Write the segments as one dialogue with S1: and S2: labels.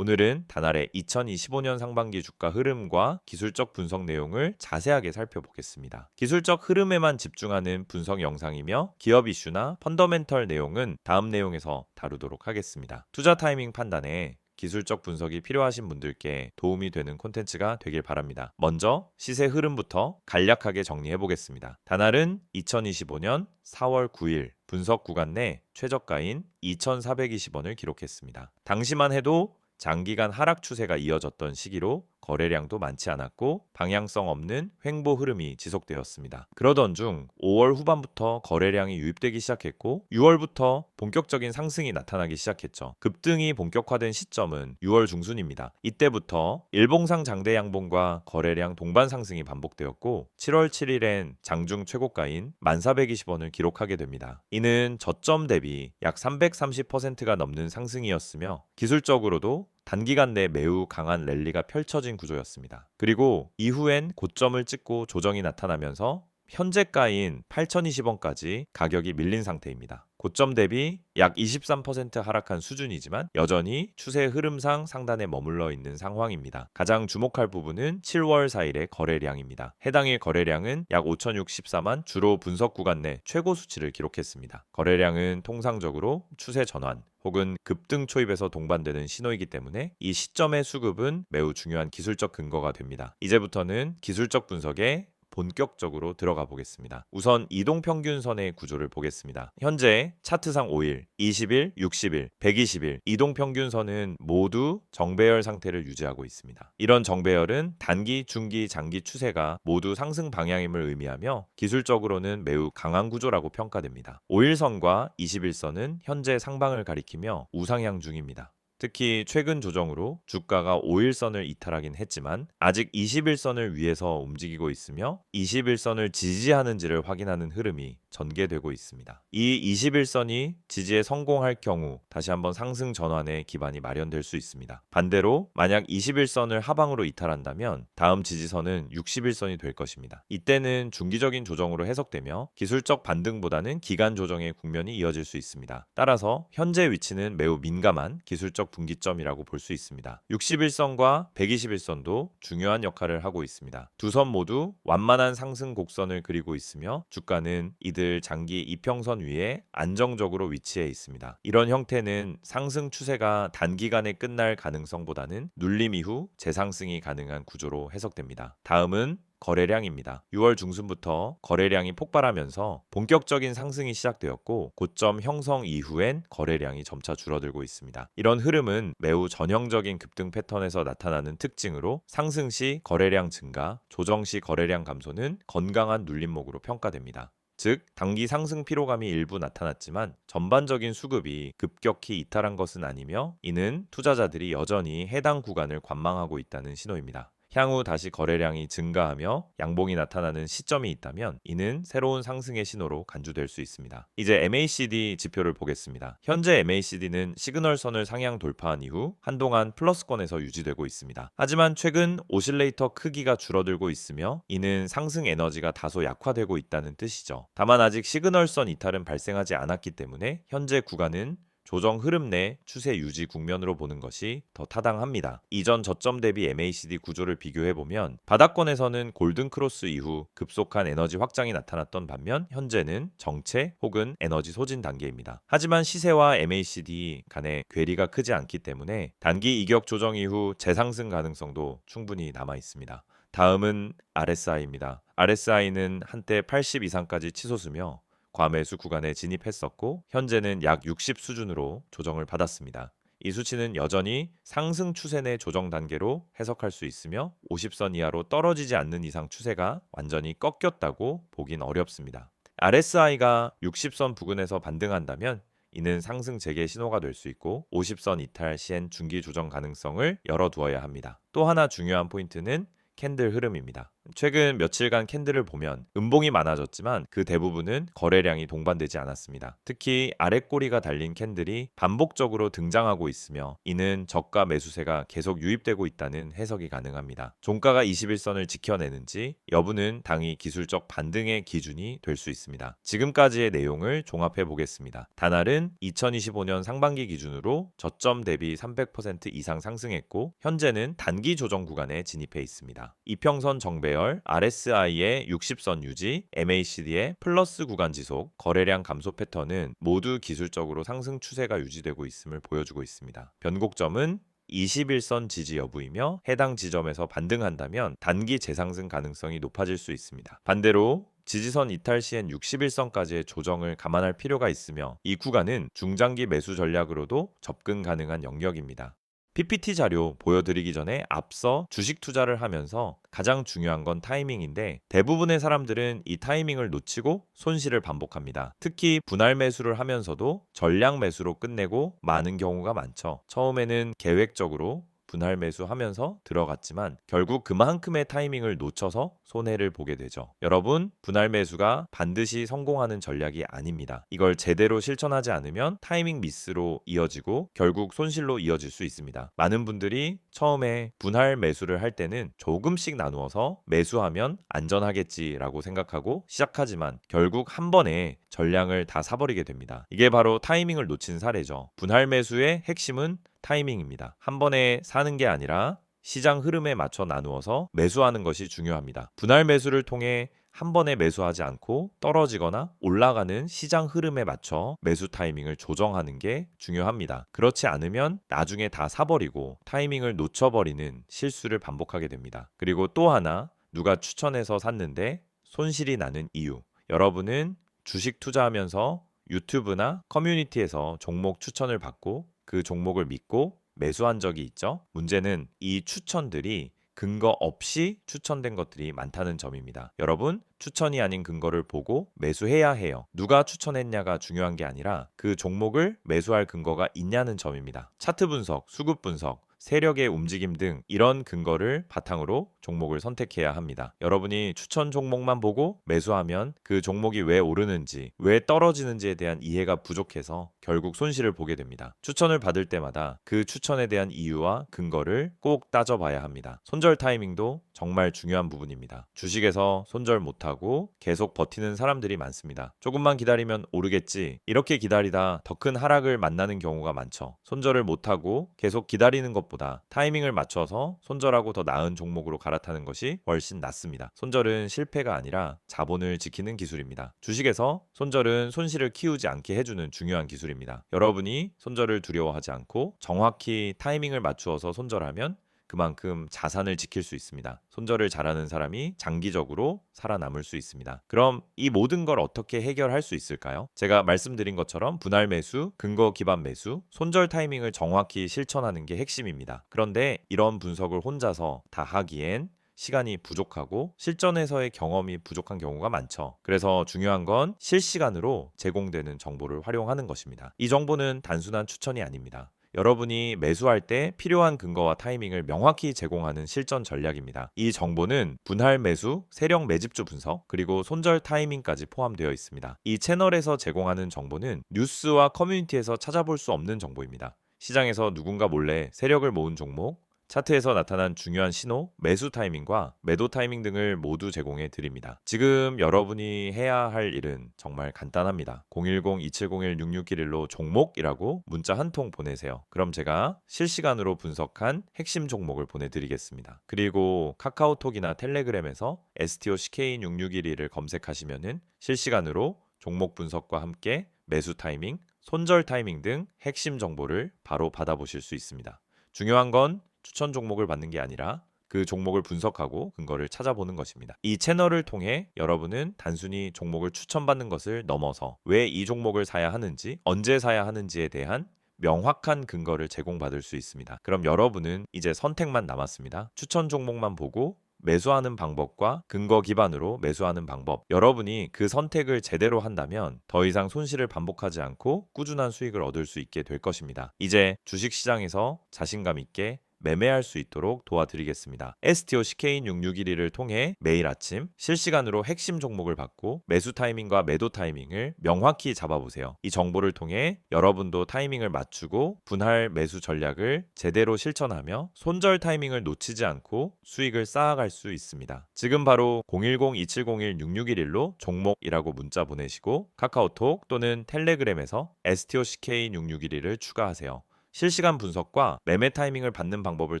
S1: 오늘은 다날의 2025년 상반기 주가 흐름과 기술적 분석 내용을 자세하게 살펴보겠습니다. 기술적 흐름에만 집중하는 분석 영상이며 기업 이슈나 펀더멘털 내용은 다음 내용에서 다루도록 하겠습니다. 투자 타이밍 판단에 기술적 분석이 필요하신 분들께 도움이 되는 콘텐츠가 되길 바랍니다. 먼저 시세 흐름부터 간략하게 정리해 보겠습니다. 다날은 2025년 4월 9일 분석 구간 내 최저가인 2,420원을 기록했습니다. 당시만 해도 장기간 하락 추세가 이어졌던 시기로 거래량도 많지 않았고 방향성 없는 횡보 흐름이 지속되었습니다. 그러던 중 5월 후반부터 거래량이 유입되기 시작했고 6월부터 본격적인 상승이 나타나기 시작했죠. 급등이 본격화된 시점은 6월 중순입니다. 이때부터 일봉상 장대 양봉과 거래량 동반 상승이 반복되었고 7월 7일엔 장중 최고가인 1,420원을 기록하게 됩니다. 이는 저점 대비 약 330%가 넘는 상승이었으며 기술적으로도 단기간 내 매우 강한 랠리가 펼쳐진 구조였습니다. 그리고 이후엔 고점을 찍고 조정이 나타나면서 현재가인 8,020원까지 가격이 밀린 상태입니다. 고점 대비 약 23% 하락한 수준이지만 여전히 추세 흐름상 상단에 머물러 있는 상황입니다. 가장 주목할 부분은 7월 4일의 거래량입니다. 해당일 거래량은 약 5,064만 주로 분석 구간 내 최고 수치를 기록했습니다. 거래량은 통상적으로 추세 전환 혹은 급등 초입에서 동반되는 신호이기 때문에 이 시점의 수급은 매우 중요한 기술적 근거가 됩니다. 이제부터는 기술적 분석에 본격적으로 들어가 보겠습니다. 우선 이동평균선의 구조를 보겠습니다. 현재 차트상 5일, 20일, 60일, 120일 이동평균선은 모두 정배열 상태를 유지하고 있습니다. 이런 정배열은 단기, 중기, 장기 추세가 모두 상승 방향임을 의미하며 기술적으로는 매우 강한 구조라고 평가됩니다. 5일선과 21선은 현재 상방을 가리키며 우상향 중입니다. 특히 최근 조정으로 주가가 5일선을 이탈하긴 했지만 아직 21선을 위에서 움직이고 있으며 21선을 지지하는지를 확인하는 흐름이 전개되고 있습니다. 이 21선이 지지에 성공할 경우 다시 한번 상승 전환의 기반이 마련될 수 있습니다. 반대로 만약 21선을 하방으로 이탈한다면 다음 지지선은 61선이 될 것입니다. 이때는 중기적인 조정으로 해석되며 기술적 반등보다는 기간 조정의 국면이 이어질 수 있습니다. 따라서 현재 위치는 매우 민감한 기술적 분기점이라고 볼 수 있습니다. 61선과 121선도 중요한 역할을 하고 있습니다. 두 선 모두 완만한 상승 곡선을 그리고 있으며 주가는 이들 장기 이평선 위에 안정적으로 위치해 있습니다. 이런 형태는 상승 추세가 단기간에 끝날 가능성보다는 눌림 이후 재상승이 가능한 구조로 해석됩니다. 다음은 거래량입니다. 6월 중순부터 거래량이 폭발하면서 본격적인 상승이 시작되었고 고점 형성 이후엔 거래량이 점차 줄어들고 있습니다. 이런 흐름은 매우 전형적인 급등 패턴에서 나타나는 특징으로 상승 시 거래량 증가, 조정 시 거래량 감소는 건강한 눌림목으로 평가됩니다. 즉, 단기 상승 피로감이 일부 나타났지만 전반적인 수급이 급격히 이탈한 것은 아니며 이는 투자자들이 여전히 해당 구간을 관망하고 있다는 신호입니다. 향후 다시 거래량이 증가하며 양봉이 나타나는 시점이 있다면 이는 새로운 상승의 신호로 간주될 수 있습니다. 이제 MACD 지표를 보겠습니다. 현재 MACD는 시그널선을 상향 돌파한 이후 한동안 플러스권에서 유지되고 있습니다. 하지만 최근 오실레이터 크기가 줄어들고 있으며 이는 상승 에너지가 다소 약화되고 있다는 뜻이죠. 다만 아직 시그널선 이탈은 발생하지 않았기 때문에 현재 구간은 조정 흐름 내 추세 유지 국면으로 보는 것이 더 타당합니다. 이전 저점 대비 MACD 구조를 비교해보면 바닥권에서는 골든 크로스 이후 급속한 에너지 확장이 나타났던 반면 현재는 정체 혹은 에너지 소진 단계입니다. 하지만 시세와 MACD 간의 괴리가 크지 않기 때문에 단기 이격 조정 이후 재상승 가능성도 충분히 남아 있습니다. 다음은 RSI입니다. RSI는 한때 80 이상까지 치솟으며 과매수 구간에 진입했었고 현재는 약 60 수준으로 조정을 받았습니다. 이 수치는 여전히 상승 추세 내 조정 단계로 해석할 수 있으며 50선 이하로 떨어지지 않는 이상 추세가 완전히 꺾였다고 보긴 어렵습니다. RSI가 60선 부근에서 반등한다면 이는 상승 재개 신호가 될 수 있고 50선 이탈 시엔 중기 조정 가능성을 열어두어야 합니다. 또 하나 중요한 포인트는 캔들 흐름입니다. 최근 며칠간 캔들을 보면 음봉이 많아졌지만 그 대부분은 거래량이 동반되지 않았습니다. 특히 아랫꼬리가 달린 캔들이 반복적으로 등장하고 있으며 이는 저가 매수세가 계속 유입되고 있다는 해석이 가능합니다. 종가가 21선을 지켜내는지 여부는 당이 기술적 반등의 기준이 될 수 있습니다. 지금까지의 내용을 종합해 보겠습니다. 다날은 2025년 상반기 기준으로 저점 대비 300% 이상 상승했고 현재는 단기 조정 구간에 진입해 있습니다. 이평선 정배열, RSI의 60선 유지, MACD의 플러스 구간 지속, 거래량 감소 패턴은 모두 기술적으로 상승 추세가 유지되고 있음을 보여주고 있습니다. 변곡점은 21선 지지 여부이며 해당 지점에서 반등한다면 단기 재상승 가능성이 높아질 수 있습니다. 반대로 지지선 이탈 시엔 61선까지의 조정을 감안할 필요가 있으며 이 구간은 중장기 매수 전략으로도 접근 가능한 영역입니다. PPT 자료 보여드리기 전에 앞서 주식 투자를 하면서 가장 중요한 건 타이밍인데 대부분의 사람들은 이 타이밍을 놓치고 손실을 반복합니다. 특히 분할 매수를 하면서도 전량 매수로 끝내고 마는 경우가 많죠. 처음에는 계획적으로 분할 매수하면서 들어갔지만 결국 그만큼의 타이밍을 놓쳐서 손해를 보게 되죠. 여러분, 분할 매수가 반드시 성공하는 전략이 아닙니다. 이걸 제대로 실천하지 않으면 타이밍 미스로 이어지고 결국 손실로 이어질 수 있습니다. 많은 분들이 처음에 분할 매수를 할 때는 조금씩 나누어서 매수하면 안전하겠지라고 생각하고 시작하지만 결국 한 번에 전량을 다 사버리게 됩니다. 이게 바로 타이밍을 놓친 사례죠. 분할 매수의 핵심은 타이밍입니다. 한 번에 사는 게 아니라 시장 흐름에 맞춰 나누어서 매수하는 것이 중요합니다. 분할 매수를 통해 한 번에 매수하지 않고 떨어지거나 올라가는 시장 흐름에 맞춰 매수 타이밍을 조정하는 게 중요합니다. 그렇지 않으면 나중에 다 사버리고 타이밍을 놓쳐버리는 실수를 반복하게 됩니다. 그리고 또 하나, 누가 추천해서 샀는데 손실이 나는 이유. 여러분은 주식 투자하면서 유튜브나 커뮤니티에서 종목 추천을 받고 그 종목을 믿고 매수한 적이 있죠. 문제는 이 추천들이 근거 없이 추천된 것들이 많다는 점입니다. 여러분, 추천이 아닌 근거를 보고 매수해야 해요. 누가 추천했냐가 중요한 게 아니라 그 종목을 매수할 근거가 있냐는 점입니다. 차트 분석, 수급 분석, 세력의 움직임 등 이런 근거를 바탕으로 종목을 선택해야 합니다. 여러분이 추천 종목만 보고 매수하면 그 종목이 왜 오르는지, 왜 떨어지는지에 대한 이해가 부족해서 결국 손실을 보게 됩니다. 추천을 받을 때마다 그 추천에 대한 이유와 근거를 꼭 따져봐야 합니다. 손절 타이밍도 정말 중요한 부분입니다. 주식에서 손절 못하고 계속 버티는 사람들이 많습니다. 조금만 기다리면 오르겠지. 이렇게 기다리다 더 큰 하락을 만나는 경우가 많죠. 손절을 못하고 계속 기다리는 것보다 타이밍을 맞춰서 손절하고 더 나은 종목으로 갈아타는 것이 훨씬 낫습니다. 손절은 실패가 아니라 자본을 지키는 기술입니다. 주식에서 손절은 손실을 키우지 않게 해주는 중요한 기술입니다. 여러분이 손절을 두려워하지 않고 정확히 타이밍을 맞추어서 손절하면 그만큼 자산을 지킬 수 있습니다. 손절을 잘하는 사람이 장기적으로 살아남을 수 있습니다. 그럼 이 모든 걸 어떻게 해결할 수 있을까요? 제가 말씀드린 것처럼 분할 매수, 근거 기반 매수, 손절 타이밍을 정확히 실천하는 게 핵심입니다. 그런데 이런 분석을 혼자서 다 하기엔 시간이 부족하고 실전에서의 경험이 부족한 경우가 많죠. 그래서 중요한 건 실시간으로 제공되는 정보를 활용하는 것입니다. 이 정보는 단순한 추천이 아닙니다. 여러분이 매수할 때 필요한 근거와 타이밍을 명확히 제공하는 실전 전략입니다. 이 정보는 분할 매수, 세력 매집주 분석, 그리고 손절 타이밍까지 포함되어 있습니다. 이 채널에서 제공하는 정보는 뉴스와 커뮤니티에서 찾아볼 수 없는 정보입니다. 시장에서 누군가 몰래 세력을 모은 종목, 차트에서 나타난 중요한 신호, 매수 타이밍과 매도 타이밍 등을 모두 제공해 드립니다. 지금 여러분이 해야 할 일은 정말 간단합니다. 010-2701-6611로 종목이라고 문자 한 통 보내세요. 그럼 제가 실시간으로 분석한 핵심 종목을 보내드리겠습니다. 그리고 카카오톡이나 텔레그램에서 STOCK661을 검색하시면은 실시간으로 종목 분석과 함께 매수 타이밍, 손절 타이밍 등 핵심 정보를 바로 받아보실 수 있습니다. 중요한 건 추천 종목을 받는 게 아니라 그 종목을 분석하고 근거를 찾아보는 것입니다. 이 채널을 통해 여러분은 단순히 종목을 추천받는 것을 넘어서 왜 이 종목을 사야 하는지, 언제 사야 하는지에 대한 명확한 근거를 제공받을 수 있습니다. 그럼 여러분은 이제 선택만 남았습니다. 추천 종목만 보고 매수하는 방법과 근거 기반으로 매수하는 방법. 여러분이 그 선택을 제대로 한다면 더 이상 손실을 반복하지 않고 꾸준한 수익을 얻을 수 있게 될 것입니다. 이제 주식 시장에서 자신감 있게 매매할 수 있도록 도와드리겠습니다. STO CK6611을 통해 매일 아침 실시간으로 핵심 종목을 받고 매수 타이밍과 매도 타이밍을 명확히 잡아보세요. 이 정보를 통해 여러분도 타이밍을 맞추고 분할 매수 전략을 제대로 실천하며 손절 타이밍을 놓치지 않고 수익을 쌓아갈 수 있습니다. 지금 바로 010-2701-6611로 종목이라고 문자 보내시고 카카오톡 또는 텔레그램에서 STO CK6611을 추가하세요. 실시간 분석과 매매 타이밍을 받는 방법을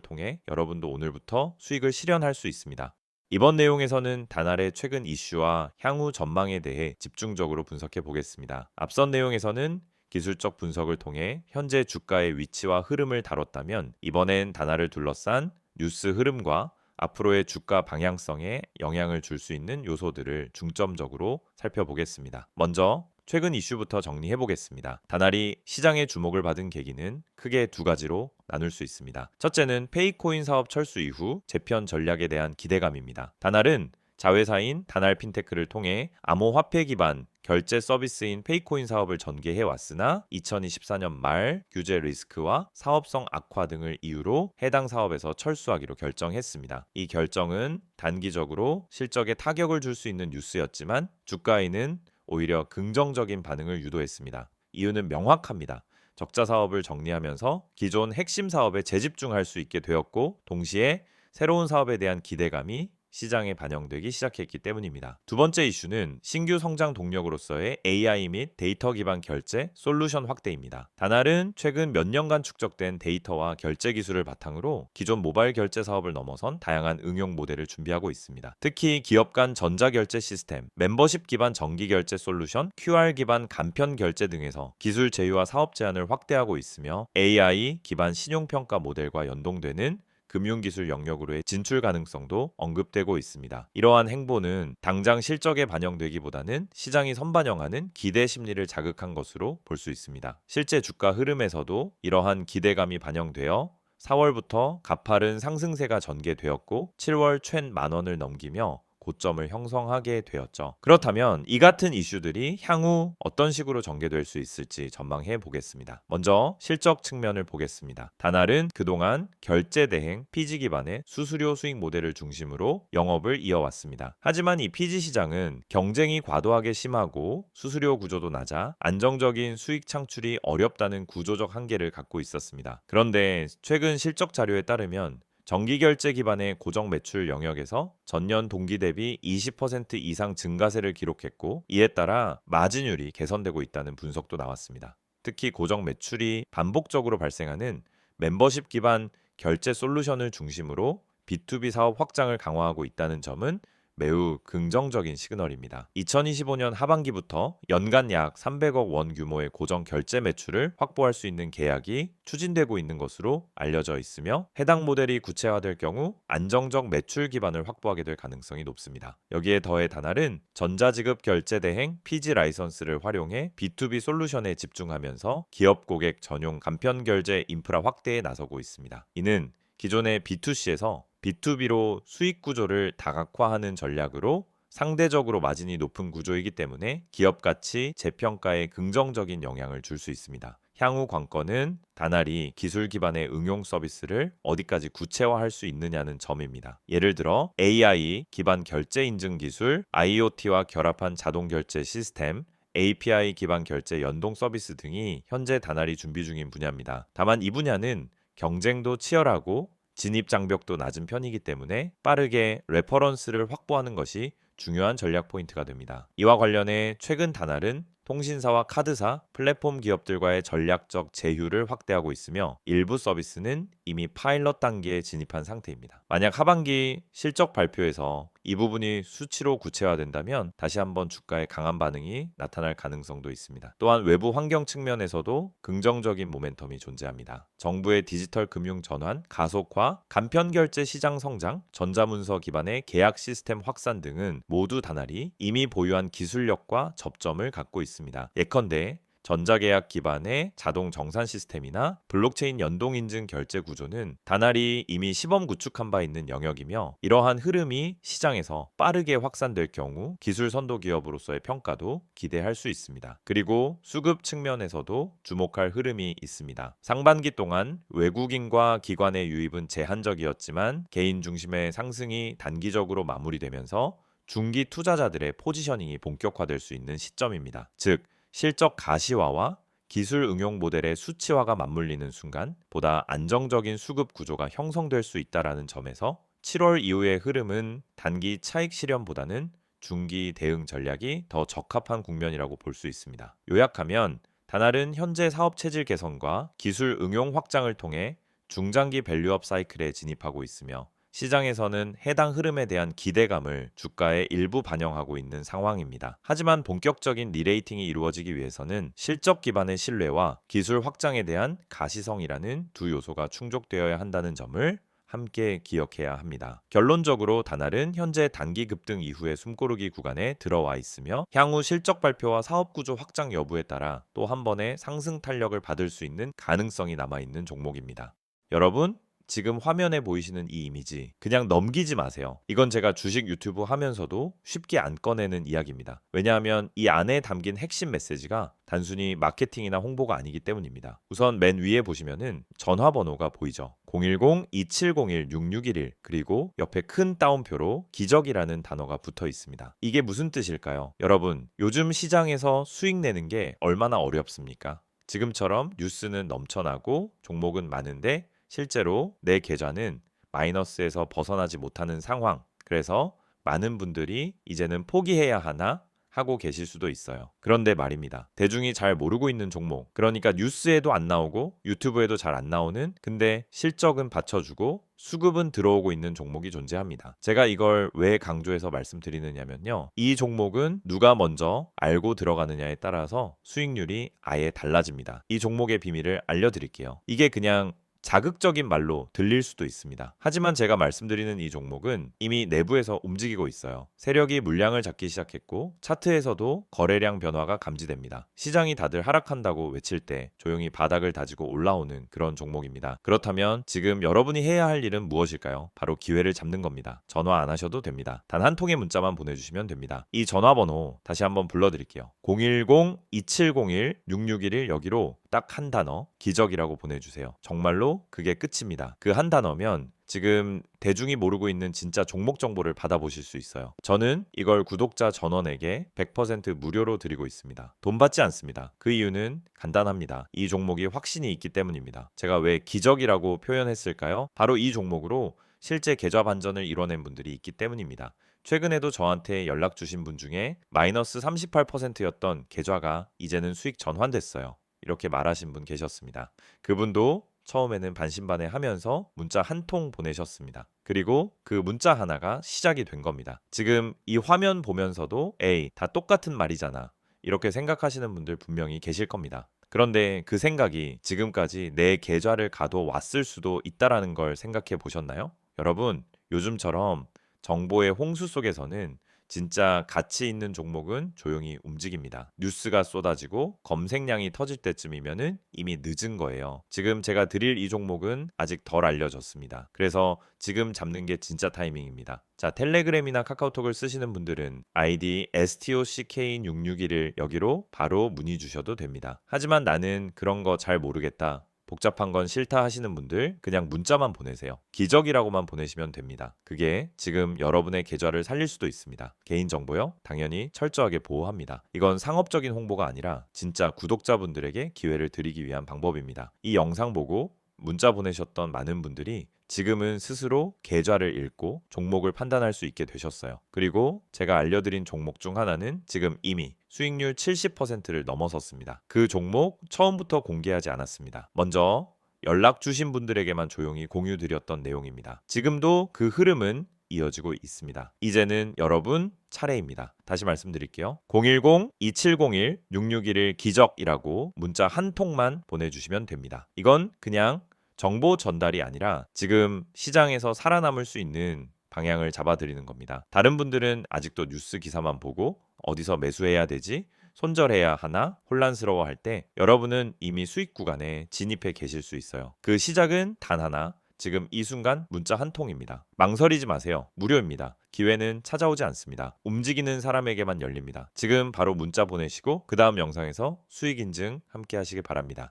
S1: 통해 여러분도 오늘부터 수익을 실현할 수 있습니다. 이번 내용에서는 다날의 최근 이슈와 향후 전망에 대해 집중적으로 분석해 보겠습니다. 앞선 내용에서는 기술적 분석을 통해 현재 주가의 위치와 흐름을 다뤘다면 이번엔 다날을 둘러싼 뉴스 흐름과 앞으로의 주가 방향성에 영향을 줄 수 있는 요소들을 중점적으로 살펴보겠습니다. 먼저 최근 이슈부터 정리해 보겠습니다. 다날이 시장의 주목을 받은 계기는 크게 두 가지로 나눌 수 있습니다. 첫째는 페이코인 사업 철수 이후 재편 전략에 대한 기대감입니다. 다날은 자회사인 다날 핀테크를 통해 암호화폐 기반 결제 서비스인 페이코인 사업을 전개해 왔으나 2024년 말 규제 리스크와 사업성 악화 등을 이유로 해당 사업에서 철수하기로 결정했습니다. 이 결정은 단기적으로 실적에 타격을 줄 수 있는 뉴스였지만 주가에는 오히려 긍정적인 반응을 유도했습니다. 이유는 명확합니다. 적자 사업을 정리하면서 기존 핵심 사업에 재집중할 수 있게 되었고 동시에 새로운 사업에 대한 기대감이 시장에 반영되기 시작했기 때문입니다. 두 번째 이슈는 신규 성장 동력으로서의 AI 및 데이터 기반 결제 솔루션 확대입니다. 다날은 최근 몇 년간 축적된 데이터와 결제 기술을 바탕으로 기존 모바일 결제 사업을 넘어선 다양한 응용 모델을 준비하고 있습니다. 특히 기업 간 전자결제 시스템, 멤버십 기반 정기결제 솔루션, QR 기반 간편 결제 등에서 기술 제휴와 사업 제한을 확대하고 있으며 AI 기반 신용평가 모델과 연동되는 금융기술 영역으로의 진출 가능성도 언급되고 있습니다. 이러한 행보는 당장 실적에 반영되기보다는 시장이 선반영하는 기대 심리를 자극한 것으로 볼 수 있습니다. 실제 주가 흐름에서도 이러한 기대감이 반영되어 4월부터 가파른 상승세가 전개되었고 7월 챈 만원을 넘기며 고점을 형성하게 되었죠. 그렇다면 이 같은 이슈들이 향후 어떤 식으로 전개될 수 있을지 전망해 보겠습니다. 먼저 실적 측면을 보겠습니다. 다날은 그동안 결제 대행 피지 기반의 수수료 수익 모델을 중심으로 영업을 이어왔습니다. 하지만 이 피지 시장은 경쟁이 과도하게 심하고 수수료 구조도 낮아 안정적인 수익 창출이 어렵다는 구조적 한계를 갖고 있었습니다. 그런데 최근 실적 자료에 따르면 정기결제 기반의 고정 매출 영역에서 전년 동기 대비 20% 이상 증가세를 기록했고 이에 따라 마진율이 개선되고 있다는 분석도 나왔습니다. 특히 고정 매출이 반복적으로 발생하는 멤버십 기반 결제 솔루션을 중심으로 B2B 사업 확장을 강화하고 있다는 점은 매우 긍정적인 시그널입니다. 2025년 하반기부터 연간 약 300억 원 규모의 고정 결제 매출을 확보할 수 있는 계약이 추진되고 있는 것으로 알려져 있으며 해당 모델이 구체화될 경우 안정적 매출 기반을 확보하게 될 가능성이 높습니다. 여기에 더해 다날은 전자지급 결제 대행 PG 라이선스를 활용해 B2B 솔루션에 집중하면서 기업 고객 전용 간편 결제 인프라 확대에 나서고 있습니다. 이는 기존의 B2C에서 B2B로 수익 구조를 다각화하는 전략으로 상대적으로 마진이 높은 구조이기 때문에 기업 가치 재평가에 긍정적인 영향을 줄 수 있습니다. 향후 관건은 다날이 기술 기반의 응용 서비스를 어디까지 구체화할 수 있느냐는 점입니다. 예를 들어 AI 기반 결제 인증 기술, IoT와 결합한 자동 결제 시스템, API 기반 결제 연동 서비스 등이 현재 다날이 준비 중인 분야입니다. 다만 이 분야는 경쟁도 치열하고 진입 장벽도 낮은 편이기 때문에 빠르게 레퍼런스를 확보하는 것이 중요한 전략 포인트가 됩니다. 이와 관련해 최근 다날은 통신사와 카드사, 플랫폼 기업들과의 전략적 제휴를 확대하고 있으며 일부 서비스는 이미 파일럿 단계에 진입한 상태입니다. 만약 하반기 실적 발표에서 이 부분이 수치로 구체화된다면 다시 한번 주가에 강한 반응이 나타날 가능성도 있습니다. 또한 외부 환경 측면에서도 긍정적인 모멘텀이 존재합니다. 정부의 디지털 금융 전환, 가속화, 간편 결제 시장 성장, 전자문서 기반의 계약 시스템 확산 등은 모두 다날이 이미 보유한 기술력과 접점을 갖고 있습니다. 예컨대 전자계약 기반의 자동 정산 시스템이나 블록체인 연동 인증 결제 구조는 다날이 이미 시범 구축한 바 있는 영역이며, 이러한 흐름이 시장에서 빠르게 확산될 경우 기술 선도 기업으로서의 평가도 기대할 수 있습니다. 그리고 수급 측면에서도 주목할 흐름이 있습니다. 상반기 동안 외국인과 기관의 유입은 제한적이었지만 개인 중심의 상승이 단기적으로 마무리되면서 중기 투자자들의 포지셔닝이 본격화될 수 있는 시점입니다. 즉, 실적 가시화와 기술 응용 모델의 수치화가 맞물리는 순간 보다 안정적인 수급 구조가 형성될 수 있다는 점에서 7월 이후의 흐름은 단기 차익 실현보다는 중기 대응 전략이 더 적합한 국면이라고 볼 수 있습니다. 요약하면 다날은 현재 사업 체질 개선과 기술 응용 확장을 통해 중장기 밸류업 사이클에 진입하고 있으며, 시장에서는 해당 흐름에 대한 기대감을 주가에 일부 반영하고 있는 상황입니다. 하지만 본격적인 리레이팅이 이루어지기 위해서는 실적 기반의 신뢰와 기술 확장에 대한 가시성이라는 두 요소가 충족되어야 한다는 점을 함께 기억해야 합니다. 결론적으로 다날은 현재 단기 급등 이후의 숨고르기 구간에 들어와 있으며, 향후 실적 발표와 사업 구조 확장 여부에 따라 또 한 번의 상승 탄력을 받을 수 있는 가능성이 남아있는 종목입니다. 여러분, 지금 화면에 보이시는 이 이미지 그냥 넘기지 마세요. 이건 제가 주식 유튜브 하면서도 쉽게 안 꺼내는 이야기입니다. 왜냐하면 이 안에 담긴 핵심 메시지가 단순히 마케팅이나 홍보가 아니기 때문입니다. 우선 맨 위에 보시면은 전화번호가 보이죠. 010-2701-6611, 그리고 옆에 큰 따옴표로 기적이라는 단어가 붙어 있습니다. 이게 무슨 뜻일까요? 여러분, 요즘 시장에서 수익 내는 게 얼마나 어렵습니까? 지금처럼 뉴스는 넘쳐나고 종목은 많은데 실제로 내 계좌는 마이너스에서 벗어나지 못하는 상황. 그래서 많은 분들이 이제는 포기해야 하나 하고 계실 수도 있어요. 그런데 말입니다. 대중이 잘 모르고 있는 종목, 그러니까 뉴스에도 안 나오고 유튜브에도 잘 안 나오는, 근데 실적은 받쳐주고 수급은 들어오고 있는 종목이 존재합니다. 제가 이걸 왜 강조해서 말씀드리느냐면요, 이 종목은 누가 먼저 알고 들어가느냐에 따라서 수익률이 아예 달라집니다. 이 종목의 비밀을 알려드릴게요. 이게 그냥 자극적인 말로 들릴 수도 있습니다. 하지만 제가 말씀드리는 이 종목은 이미 내부에서 움직이고 있어요. 세력이 물량을 잡기 시작했고 차트에서도 거래량 변화가 감지됩니다. 시장이 다들 하락한다고 외칠 때 조용히 바닥을 다지고 올라오는 그런 종목입니다. 그렇다면 지금 여러분이 해야 할 일은 무엇일까요? 바로 기회를 잡는 겁니다. 전화 안 하셔도 됩니다. 단 한 통의 문자만 보내주시면 됩니다. 이 전화번호 다시 한번 불러드릴게요. 010-2701-6611, 여기로 딱 한 단어 기적이라고 보내주세요. 정말로 그게 끝입니다. 그 한 단어면 지금 대중이 모르고 있는 진짜 종목 정보를 받아보실 수 있어요. 저는 이걸 구독자 전원에게 100% 무료로 드리고 있습니다. 돈 받지 않습니다. 그 이유는 간단합니다. 이 종목이 확신이 있기 때문입니다. 제가 왜 기적이라고 표현했을까요? 바로 이 종목으로 실제 계좌 반전을 이뤄낸 분들이 있기 때문입니다. 최근에도 저한테 연락 주신 분 중에 마이너스 38%였던 계좌가 이제는 수익 전환됐어요. 이렇게 말하신 분 계셨습니다. 그분도 처음에는 반신반의하면서 문자 한 통 보내셨습니다. 그리고 그 문자 하나가 시작이 된 겁니다. 지금 이 화면 보면서도 에이, 다 똑같은 말이잖아, 이렇게 생각하시는 분들 분명히 계실 겁니다. 그런데 그 생각이 지금까지 내 계좌를 가둬왔을 수도 있다라는 걸 생각해 보셨나요? 여러분, 요즘처럼 정보의 홍수 속에서는 진짜 가치 있는 종목은 조용히 움직입니다. 뉴스가 쏟아지고 검색량이 터질 때쯤이면은 이미 늦은 거예요. 지금 제가 드릴 이 종목은 아직 덜 알려졌습니다. 그래서 지금 잡는 게 진짜 타이밍입니다. 자, 텔레그램이나 카카오톡을 쓰시는 분들은 아이디 STOCK661을 여기로 바로 문의 주셔도 됩니다. 하지만 나는 그런 거 잘 모르겠다, 복잡한 건 싫다 하시는 분들 그냥 문자만 보내세요. 기적이라고만 보내시면 됩니다. 그게 지금 여러분의 계좌를 살릴 수도 있습니다. 개인정보요? 당연히 철저하게 보호합니다. 이건 상업적인 홍보가 아니라 진짜 구독자분들에게 기회를 드리기 위한 방법입니다. 이 영상 보고 문자 보내셨던 많은 분들이 지금은 스스로 계좌를 읽고 종목을 판단할 수 있게 되셨어요. 그리고 제가 알려드린 종목 중 하나는 지금 이미 수익률 70%를 넘어섰습니다. 그 종목 처음부터 공개하지 않았습니다. 먼저 연락 주신 분들에게만 조용히 공유드렸던 내용입니다. 지금도 그 흐름은 이어지고 있습니다. 이제는 여러분 차례입니다. 다시 말씀드릴게요. 010-2701-6611 기적이라고 문자 한 통만 보내주시면 됩니다. 이건 그냥 정보 전달이 아니라 지금 시장에서 살아남을 수 있는 방향을 잡아드리는 겁니다. 다른 분들은 아직도 뉴스 기사만 보고 어디서 매수해야 되지? 손절해야 하나 혼란스러워할 때 여러분은 이미 수익 구간에 진입해 계실 수 있어요. 그 시작은 단 하나, 지금 이 순간 문자 한 통입니다. 망설이지 마세요. 무료입니다. 기회는 찾아오지 않습니다. 움직이는 사람에게만 열립니다. 지금 바로 문자 보내시고 그 다음 영상에서 수익 인증 함께 하시길 바랍니다.